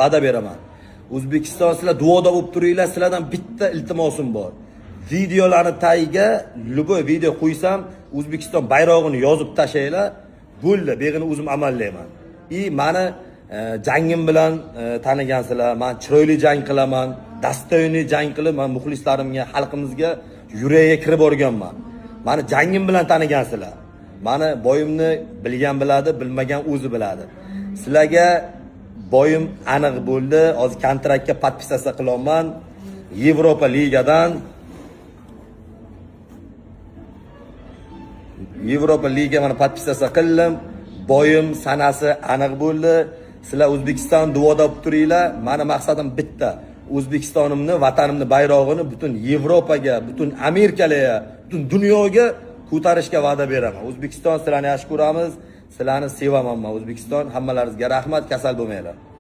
va'da beraman. O'zbekiston sizlar duoda bo'lib turinglar, sizlardan bitta iltimosim bor. Videolarni tagiga любой video qo'ysam, O'zbekiston bayrog'ini yozib tashlaylar. Bo'ldi, beg'ini o'zim amallayman. Meni jangim bilan tanigansizlar. Men chiroyli jang qilaman, dastoyniy jang qilib, men muxlislarimga, xalqimizga yuragiga kirib borganman. Meni jangim bilan tanigansizlar. Meni boyimni bilgan biladi, bilmagan o'zi biladi. Sizlarga boyim aniq bo'ldi. Hozir kontraktga podpisatsiya qilaman. Yevropa ligadan mana podpisatsiya qildim. Boyim sanasi aniq bo'ldi. Sizlar O'zbekiston duoda bo'lib turinglar. Meni maqsadim bitta. O'zbekistonimni, vatanimni bayrog'ini butun Yevropaga, butun Amerikaga, butun dunyoga ko'tarishga va'da beraman. O'zbekiston, sizlarni yaxshi ko'ramiz. Sizlarni sevaman men. O'zbekiston, hammalaringizga rahmat, kasal bo'lmanglar.